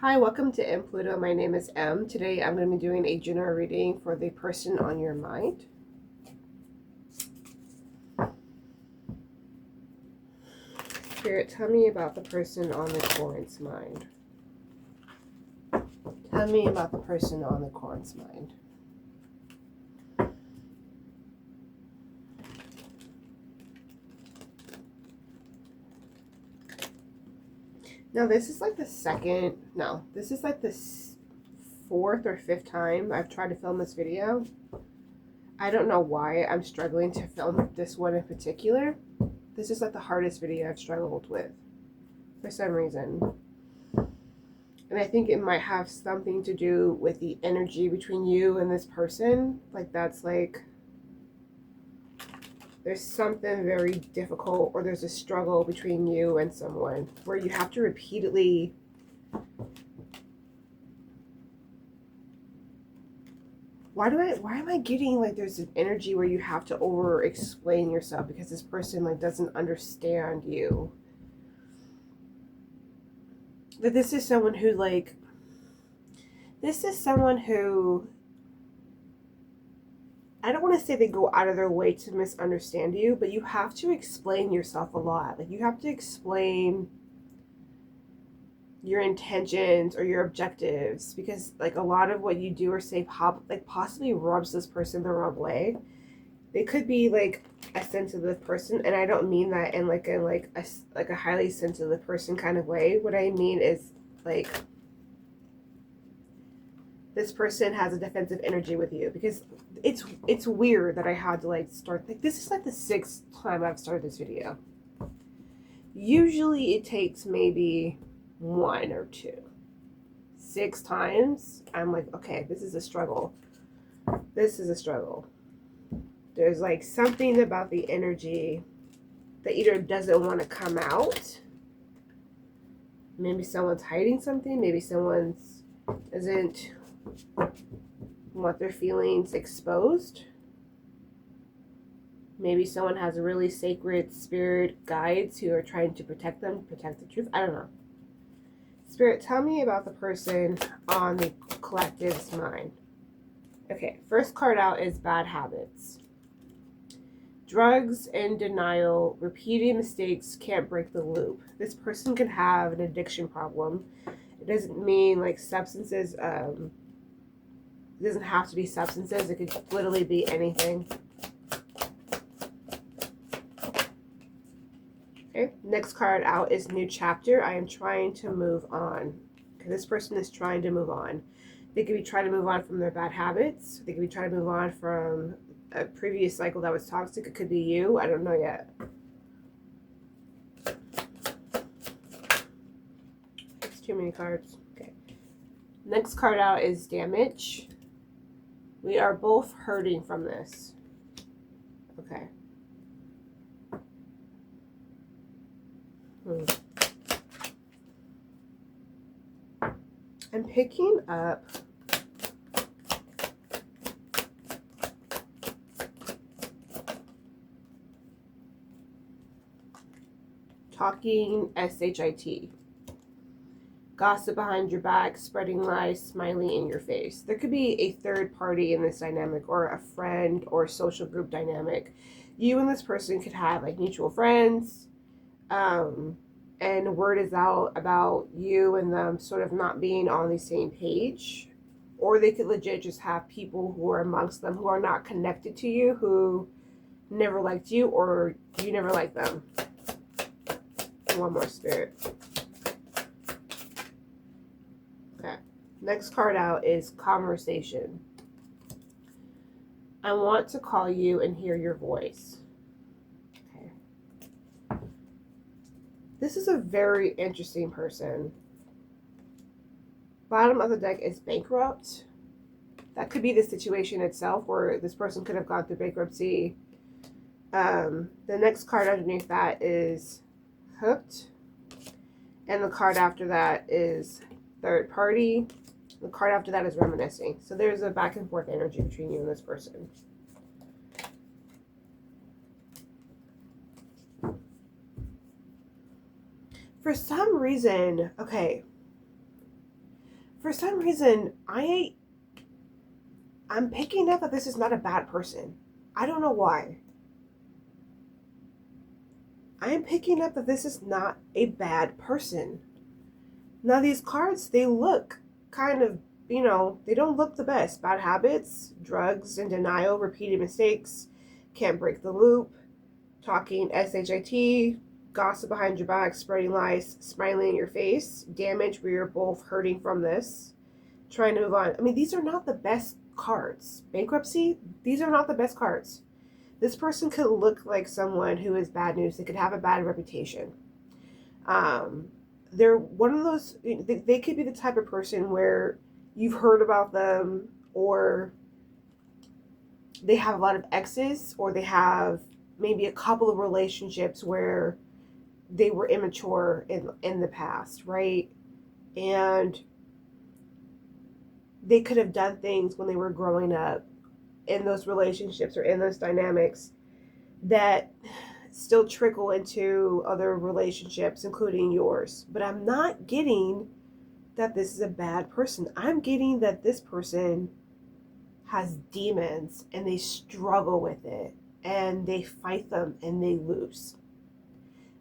Hi, welcome to M Pluto. My name is M. Today I'm going to be doing a general reading for the person on your mind. Spirit, tell me about the person on the Corn's mind. Tell me about the person on the Corn's mind. Now, this is like the fourth or fifth time I've tried to film this video. I don't know why I'm struggling to film this one in particular. This is like the hardest video I've struggled with for some reason. And I think it might have something to do with the energy between you and this person. There's something very difficult, or there's a struggle between you and someone where you have to repeatedly why am I getting like there's an energy where you have to over explain yourself because this person like doesn't understand you. That this is someone who I don't want to say they go out of their way to misunderstand you, but you have to explain yourself a lot. Like, you have to explain your intentions or your objectives, because like a lot of what you do or say possibly rubs this person the wrong way. They could be like a sensitive person, and I don't mean that in a highly sensitive person kind of way. What I mean is like this person has a defensive energy with you, because it's weird that I had to like start this is like the sixth time I've started this video. Usually it takes maybe one or two. 6 times I'm like, okay, this is a struggle. There's like something about the energy that either doesn't want to come out. Maybe someone's hiding something. Maybe someone doesn't want their feelings exposed. Maybe someone has a really sacred spirit guides who are trying to protect them, protect the truth. I don't know. Spirit, tell me about the person on the collective's mind. Okay, first card out is bad habits. Drugs and denial, repeating mistakes can't break the loop. This person can have an addiction problem. It doesn't mean like substances. It doesn't have to be substances. It could literally be anything. Okay, next card out is new chapter. I am trying to move on. Okay, this person is trying to move on. They could be trying to move on from their bad habits. They could be trying to move on from a previous cycle that was toxic. It could be you. I don't know yet. It's too many cards. Okay. Next card out is damage. We are both hurting from this. Okay. I'm picking up talking SHIT. Gossip behind your back, spreading lies, smiling in your face. There could be a third party in this dynamic, or a friend or social group dynamic. You and this person could have like mutual friends, and word is out about you and them sort of not being on the same page. Or they could legit just have people who are amongst them who are not connected to you, who never liked you, or you never liked them. One more, Spirit. Okay. Next card out is conversation. I want to call you and hear your voice. Okay. This is a very interesting person. Bottom of the deck is bankrupt. That could be the situation itself, where this person could have gone through bankruptcy. The next card underneath that is hooked. And the card after that is third party. The card after that is reminiscing. So there's a back and forth energy between you and this person. For some reason, okay, For some reason, I'm picking up that this is not a bad person. I don't know why. I am picking up that this is not a bad person. Now these cards, they look kind of, they don't look the best. Bad habits, drugs and denial, repeated mistakes, can't break the loop, talking SHIT, gossip behind your back, spreading lies, smiling in your face, damage where you're both hurting from this, trying to move on. I mean, these are not the best cards. Bankruptcy, these are not the best cards. This person could look like someone who is bad news. They could have a bad reputation. They're one of those, they could be the type of person where you've heard about them, or they have a lot of exes, or they have maybe a couple of relationships where they were immature in the past, right? And they could have done things when they were growing up in those relationships or in those dynamics that still trickle into other relationships, including yours. But I'm not getting that this is a bad person. I'm getting that this person has demons and they struggle with it and they fight them and they lose.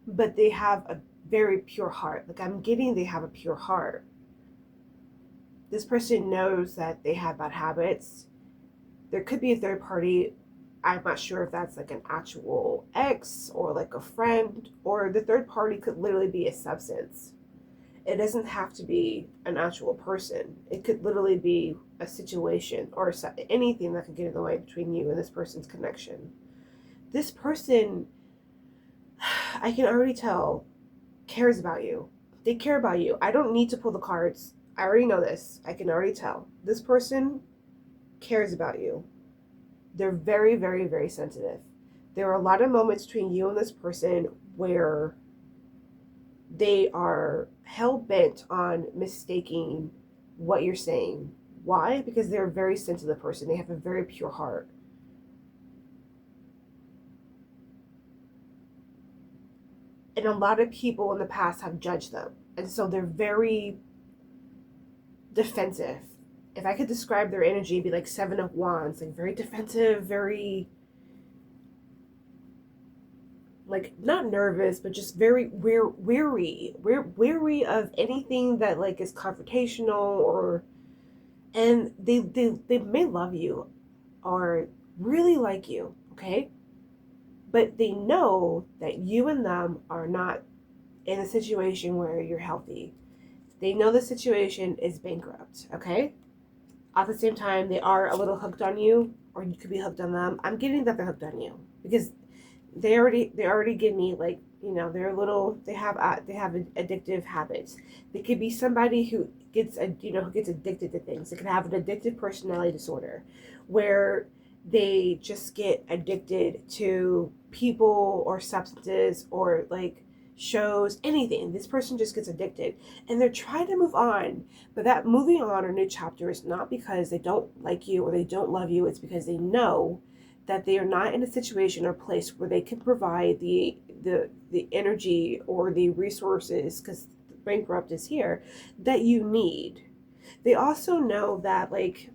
But they have a very pure heart. Like, I'm getting they have a pure heart. This person knows that they have bad habits. There could be a third party. I'm not sure if that's like an actual ex or like a friend, or the third party could literally be a substance. It doesn't have to be an actual person. It could literally be a situation or anything that could get in the way between you and this person's connection. This person, I can already tell, cares about you. They care about you. I don't need to pull the cards. I already know this. I can already tell. This person cares about you. They're very, very, very sensitive. There are a lot of moments between you and this person where they are hell-bent on mistaking what you're saying. Why? Because they're a very sensitive person. They have a very pure heart. And a lot of people in the past have judged them. And so they're very defensive. If I could describe their energy, it'd be like Seven of Wands, like very defensive, very, like, not nervous, but just very weary. We're weary of anything that like is confrontational, or, and they may love you or really like you, okay? But they know that you and them are not in a situation where you're healthy. They know the situation is bankrupt, okay? At the same time, they are a little hooked on you, or you could be hooked on them. I'm getting that they're hooked on you because they already give me, like, they're a little, they have addictive habits. They could be somebody who gets addicted to things. They could have an addictive personality disorder where they just get addicted to people or substances or like shows, anything. This person just gets addicted and they're trying to move on. But that moving on or new chapter is not because they don't like you or they don't love you. It's because they know that they are not in a situation or place where they can provide the energy or the resources, because bankrupt is here, that you need. They also know that, like,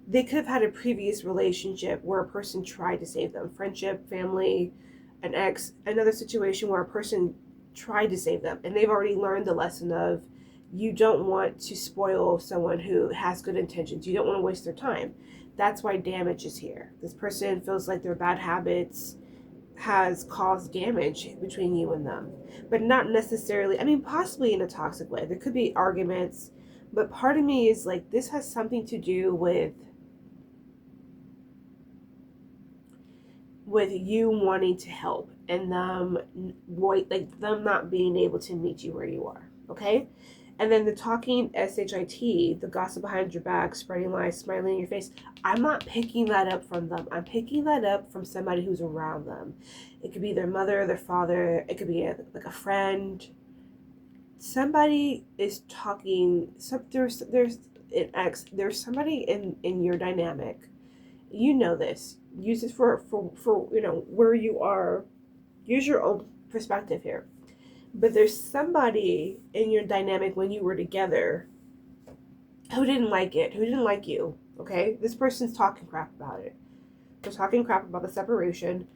they could have had a previous relationship where a person tried to save them. Friendship, family, an ex, another situation where a person tried to save them. And they've already learned the lesson of, you don't want to spoil someone who has good intentions. You don't want to waste their time. That's why damage is here. This person feels like their bad habits has caused damage between you and them. But not necessarily, I mean, possibly in a toxic way. There could be arguments. But part of me is like, this has something to do with you wanting to help and them not being able to meet you where you are, okay? And then the talking SHIT, the gossip behind your back, spreading lies, smiling in your face, I'm not picking that up from them. I'm picking that up from somebody who's around them. It could be their mother, their father, it could be a friend. Somebody is talking, there's an ex, there's somebody in your dynamic. You know this. Use this for where you are. Use your own perspective here. But there's somebody in your dynamic when you were together who didn't like it, who didn't like you, okay? This person's talking crap about it. They're talking crap about the separation.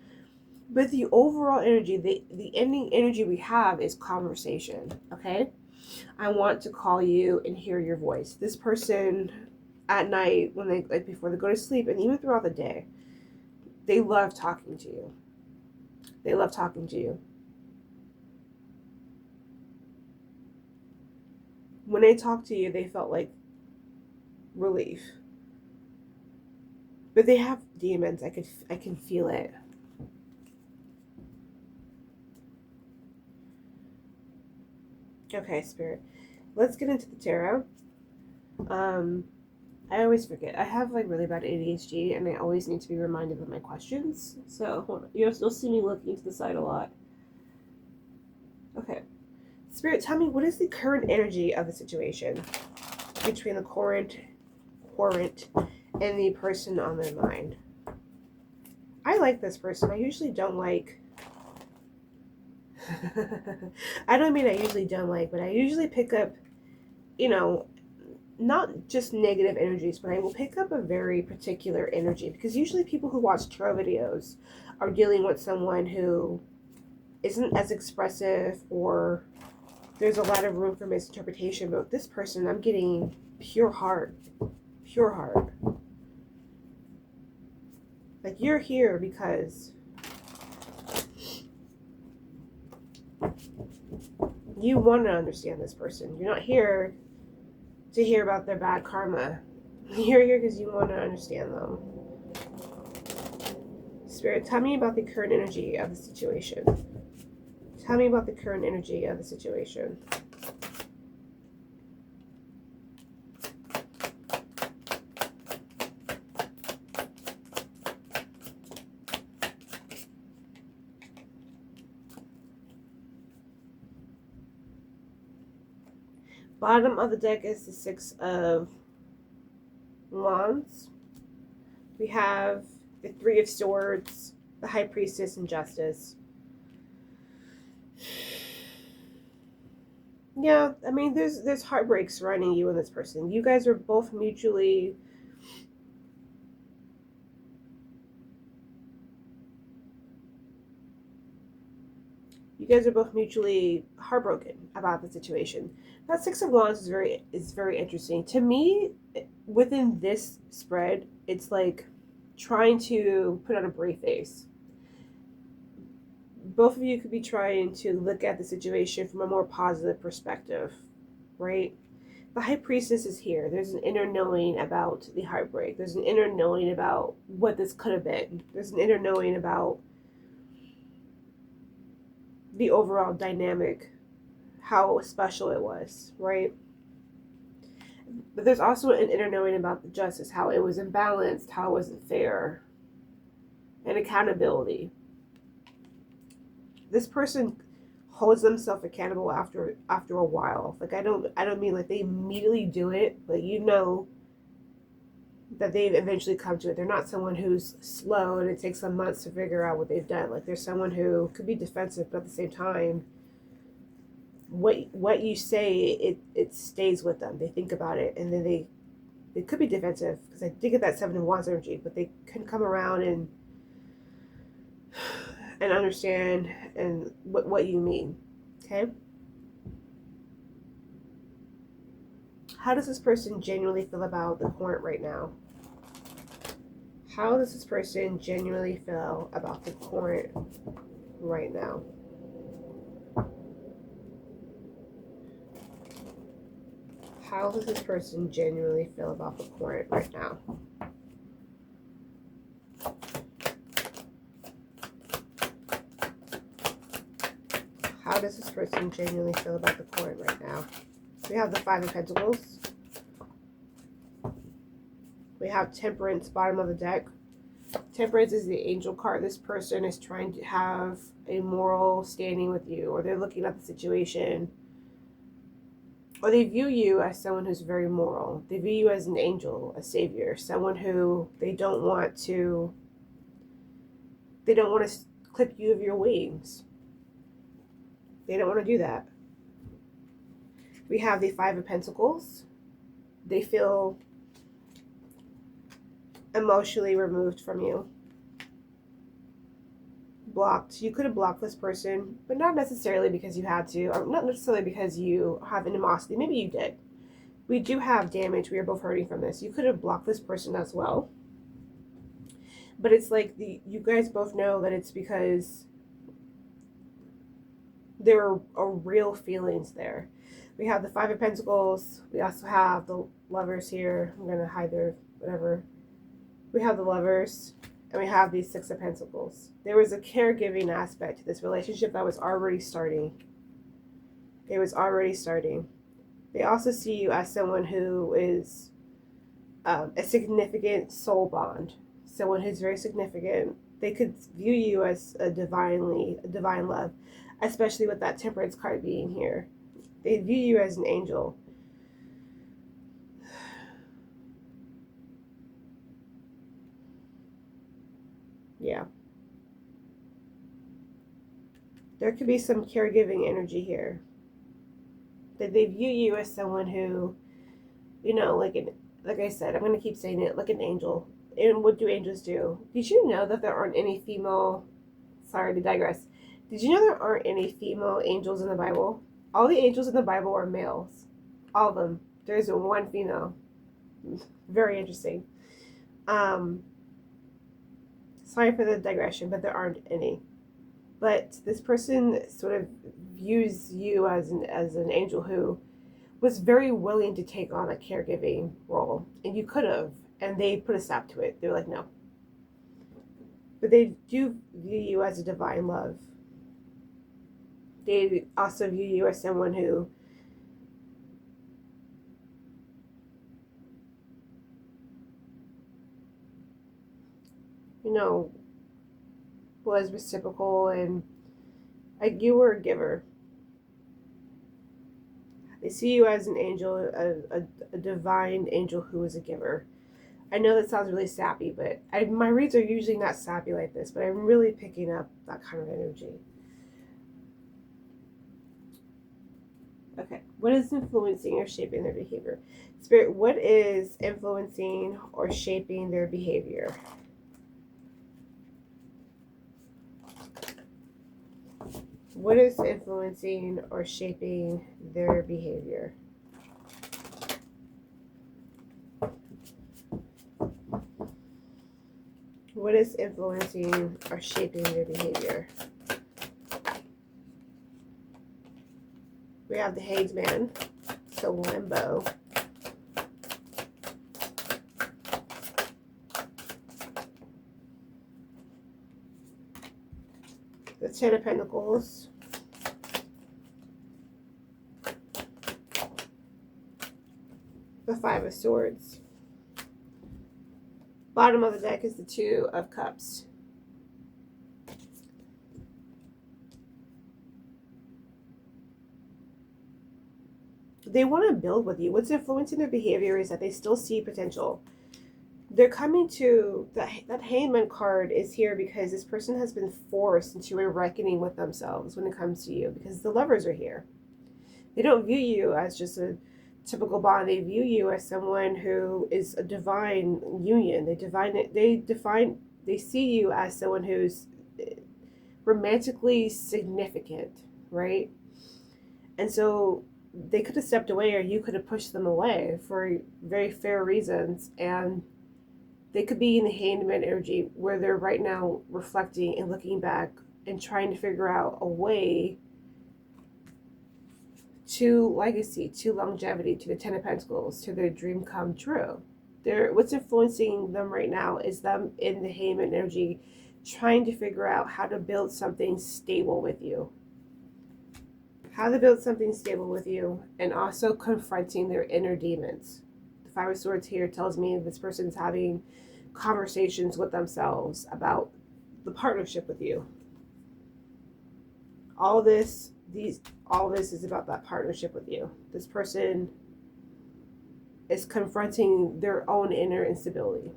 But the overall energy, the ending energy we have is conversation, okay? I want to call you and hear your voice. This person at night, when they, like before they go to sleep, and even throughout the day, they love talking to you. They love talking to you. When they talk to you, they felt like relief. But they have demons. I can feel it. Okay, Spirit. Let's get into the tarot. I always forget. I have like really bad ADHD, and I always need to be reminded of my questions. So hold on. You'll see me looking to the side a lot. Okay, Spirit, tell me, what is the current energy of the situation between the current and the person on their mind? I like this person. I usually don't like. I don't mean I usually don't like, but I usually pick up, you know, not just negative energies, but I will pick up a very particular energy, because usually people who watch tarot videos are dealing with someone who isn't as expressive, or there's a lot of room for misinterpretation. But with this person, I'm getting pure heart. Pure heart. Like, you're here because you want to understand this person. You're not here to hear about their bad karma. You're here because you want to understand them. Spirit, tell me about the current energy of the situation. Tell me about the current energy of the situation. Bottom of the deck is the Six of Wands. We have the Three of Swords, the High Priestess, and Justice. Yeah, I mean, there's heartbreak surrounding you and this person. You guys are both mutually heartbroken about the situation. That Six of Wands is very interesting to me. Within this spread, it's like trying to put on a brave face. Both of you could be trying to look at the situation from a more positive perspective, right? The High Priestess is here. There's an inner knowing about the heartbreak. There's an inner knowing about what this could have been. There's an inner knowing about the overall dynamic, how special it was, right? But there's also an inner knowing about the justice, how it was imbalanced, how it wasn't fair, and accountability. This person holds themselves accountable after a while. Like, I don't mean like they immediately do it, but you know that they've eventually come to it. They're not someone who's slow and it takes them months to figure out what they've done. Like, there's someone who could be defensive, but at the same time, what you say, it stays with them. They think about it, and then they could be defensive, because I did get that Seven of Wands energy, but they can come around and understand and what you mean. Okay? How does this person genuinely feel about the current right now? How does this person genuinely feel about the current right now? How does this person genuinely feel about the current right now? How does this person genuinely feel about the current right now? We have the Five of Pentacles. We have Temperance, bottom of the deck. Temperance is the angel card. This person is trying to have a moral standing with you, or they're looking at the situation, or they view you as someone who's very moral. They view you as an angel, a savior, someone who they don't want to clip you of your wings. They don't want to do that. We have the Five of Pentacles. They feel emotionally removed from you. Blocked. You could have blocked this person, but not necessarily because you had to, or not necessarily because you have animosity. Maybe you did. We do have damage. We are both hurting from this. You could have blocked this person as well. But it's like you guys both know that it's because there are real feelings there. We have the Five of Pentacles. We also have the Lovers here. I'm going to hide their whatever. We have the Lovers. And we have these Six of Pentacles. There was a caregiving aspect to this relationship that was already starting. It was already starting. They also see you as someone who is a significant soul bond. Someone who's very significant. They could view you as a divine love, especially with that Temperance card being here. They view you as an angel. Yeah. There could be some caregiving energy here. That they view you as someone who, like I said, I'm going to keep saying it, like an angel. And what do angels do? Did you know that there aren't any female, sorry to digress. Did you know there aren't any female angels in the Bible? All the angels in the Bible are males. All of them. There's one female. Very interesting. Sorry for the digression, but there aren't any. But this person sort of views you as an angel who was very willing to take on a caregiving role, and you could have, and they put a stop to it. They're like, no. But they do view you as a divine love. They also view you as someone who was reciprocal, and like you were a giver. They see you as an angel, a divine angel who is a giver. I know that sounds really sappy, but my reads are usually not sappy like this, but I'm really picking up that kind of energy. Okay, what is influencing or shaping their behavior? Spirit, what is influencing or shaping their behavior? What is influencing or shaping their behavior? What is influencing or shaping their behavior? We have the Hanged Man, so limbo. The Ten of Pentacles. The Five of Swords. Bottom of the deck is the Two of Cups. They want to build with you. What's influencing their behavior is that they still see potential. They're coming to that Hangman card is here because this person has been forced into a reckoning with themselves when it comes to you, because the Lovers are here. They don't view you as just a typical bond. They view you as someone who is a divine union. They see you as someone who's romantically significant, right? And so they could have stepped away, or you could have pushed them away for very fair reasons, and they could be in the Hanged Man energy where they're right now reflecting and looking back and trying to figure out a way to legacy, to longevity, to the Ten of Pentacles, to their dream come true. What's influencing them right now is them in the Hanged Man energy trying to figure out how to build something stable with you. How to build something stable with you, and also confronting their inner demons. The Five of Swords here tells me this person's having conversations with themselves about the partnership with you. All this is about that partnership with you. This person is confronting their own inner instability.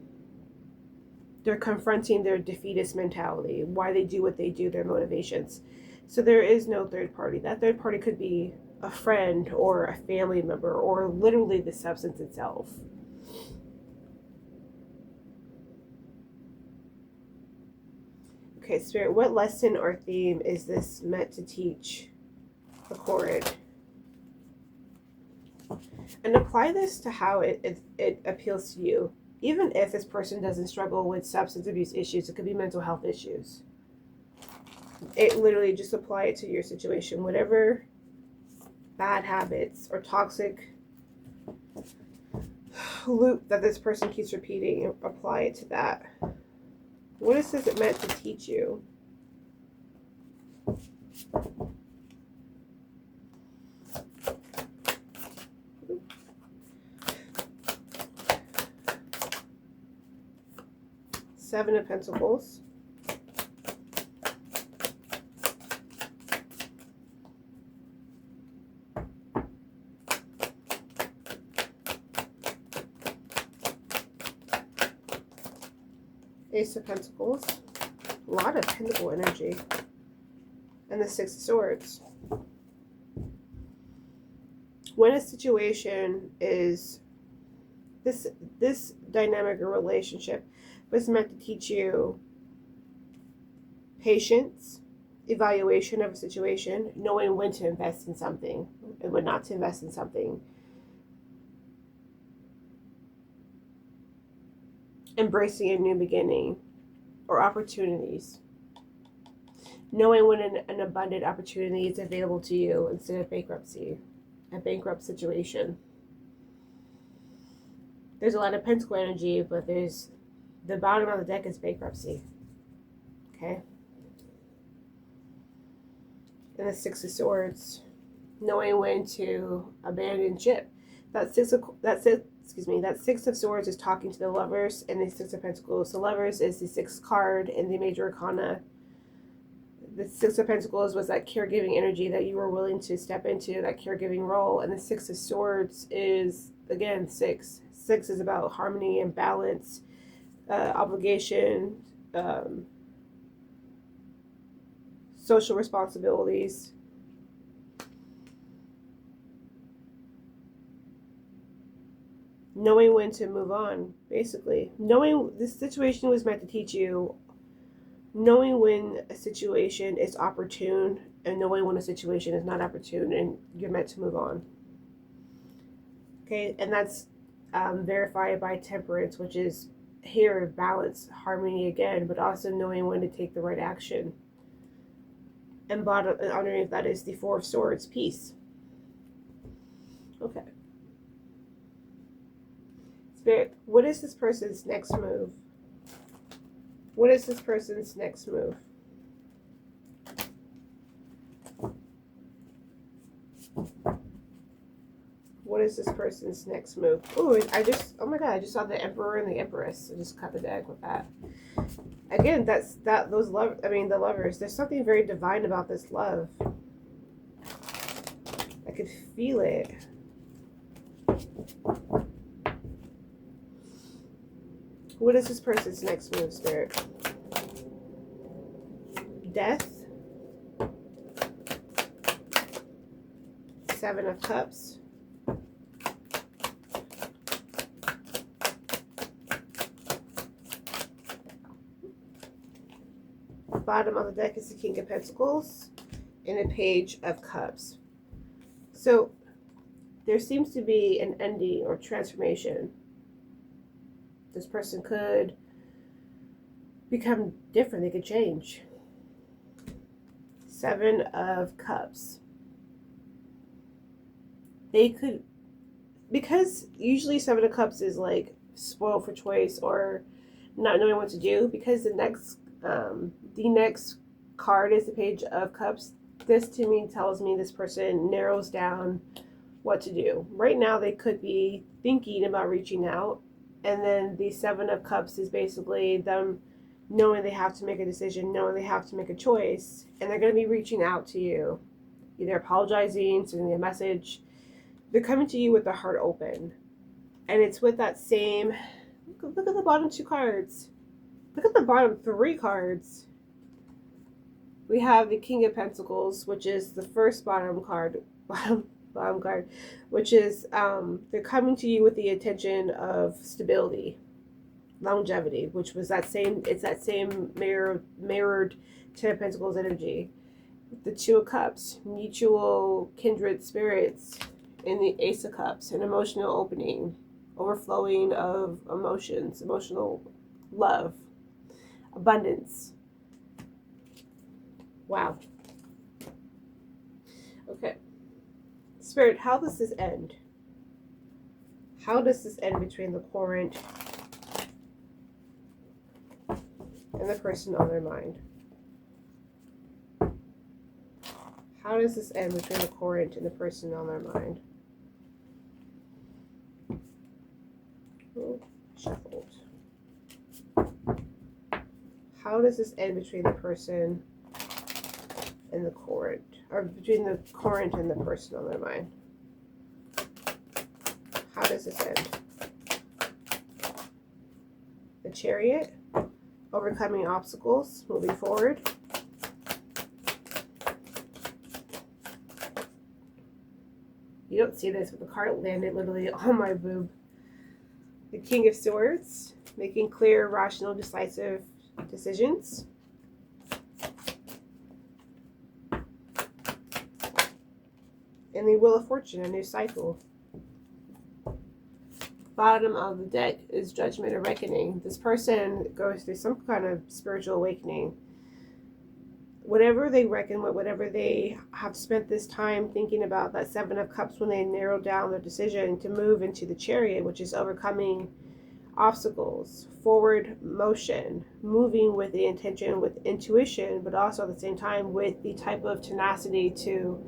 They're confronting their defeatist mentality, why they do what they do, their motivations. So there is no third party. That third party could be a friend or a family member or literally the substance itself. Okay, Spirit, what lesson or theme is this meant to teach the Chord? And apply this to how it appeals to you. Even if this person doesn't struggle with substance abuse issues, it could be mental health issues. It literally just apply it to your situation. Whatever bad habits or toxic loop that this person keeps repeating, apply it to that. What is this meant to teach you? Seven of Pentacles. Ace of Pentacles. A lot of Pentacle energy. And the Six of Swords. When a situation is this dynamic or relationship was meant to teach you patience, evaluation of a situation, knowing when to invest in something and when not to invest in something, embracing a new beginning or opportunities, knowing when an abundant opportunity is available to you instead of bankruptcy, a bankrupt situation. There's a lot of Pentacle energy, but there's the bottom of the deck is bankruptcy. Okay? And the Six of Swords, knowing when to abandon ship. That Six of Swords is talking to the Lovers, and the Six of Pentacles. The Lovers is the sixth card in the Major Arcana. The Six of Pentacles was that caregiving energy that you were willing to step into, that caregiving role. And the Six of Swords is, again, six. Six is about harmony and balance, obligation, social responsibilities. Knowing when to move on, basically. Knowing this situation was meant to teach you, knowing when a situation is opportune and knowing when a situation is not opportune and you're meant to move on. Okay, and that's verified by Temperance, which is here, balance, harmony again, but also knowing when to take the right action. And bottom, underneath that is the Four of Swords, peace. Okay. Spirit, what is this person's next move? What is this person's next move? What is this person's next move? Oh, oh my God, I just saw the Emperor and the Empress. I just cut the deck with that. Again, the Lovers. There's something very divine about this love. I could feel it. What is this person's next move, Spirit? Death. Seven of Cups. Bottom of the deck is the King of Pentacles and a Page of Cups. So there seems to be an ending or transformation. This person could become different. They could change. Seven of Cups. They could, because usually Seven of Cups is like spoiled for choice or not knowing what to do, because the next card is the Page of Cups. This to me tells me this person narrows down what to do. Right now they could be thinking about reaching out, and then the Seven of Cups is basically them knowing they have to make a decision, knowing they have to make a choice, and they're going to be reaching out to you, either apologizing, sending a message. They're coming to you with their heart open, and it's with that same, look at the bottom two cards. Look at the bottom three cards. We have the King of Pentacles, which is the first bottom card. bottom card, which is they're coming to you with the intention of stability, longevity, which was that same, it's that same mirrored Ten of Pentacles energy. The Two of Cups, mutual kindred spirits, in the Ace of Cups, an emotional opening, overflowing of emotions, emotional love, abundance. Wow. Okay. Spirit, how does this end? How does this end between the Courant and the person on their mind? How does this end between the Courant and the person on their mind? Oh, shuffled. How does this end between the person and the Courant? Or between the Courant and the person on their mind? How does this end? The Chariot. Overcoming obstacles, moving forward. You don't see this, but the card landed literally on my boob. The King of Swords, making clear, rational, decisive decisions. And the Wheel of Fortune, a new cycle. Bottom of the deck is Judgment or Reckoning. This person goes through some kind of spiritual awakening. Whatever they reckon with, whatever they have spent this time thinking about, that Seven of Cups, when they narrow down their decision to move into the Chariot, which is overcoming obstacles, forward motion, moving with the intention, with intuition, but also at the same time with the type of tenacity to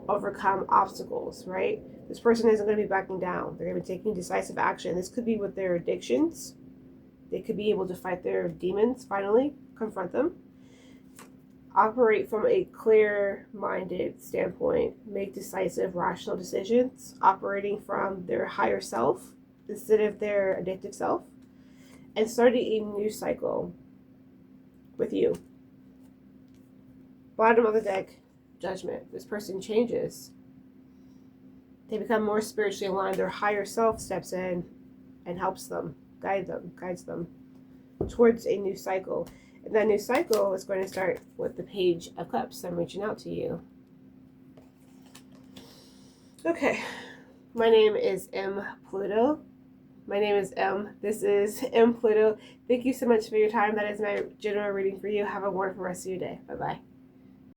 overcome obstacles, right? This person isn't going to be backing down. They're going to be taking decisive action. This could be with their addictions. They could be able to fight their demons, finally, confront them. Operate from a clear-minded standpoint. Make decisive, rational decisions. Operating from their higher self instead of their addictive self. And starting a new cycle with you. Bottom of the deck, Judgment. This person changes. They become more spiritually aligned. Their higher self steps in and helps them, guides them towards a new cycle. And that new cycle is going to start with the Page of Cups. I'm reaching out to you. Okay. My name is M. Pluto. My name is M. This is M. Pluto. Thank you so much for your time. That is my general reading for you. Have a wonderful rest of your day. Bye-bye.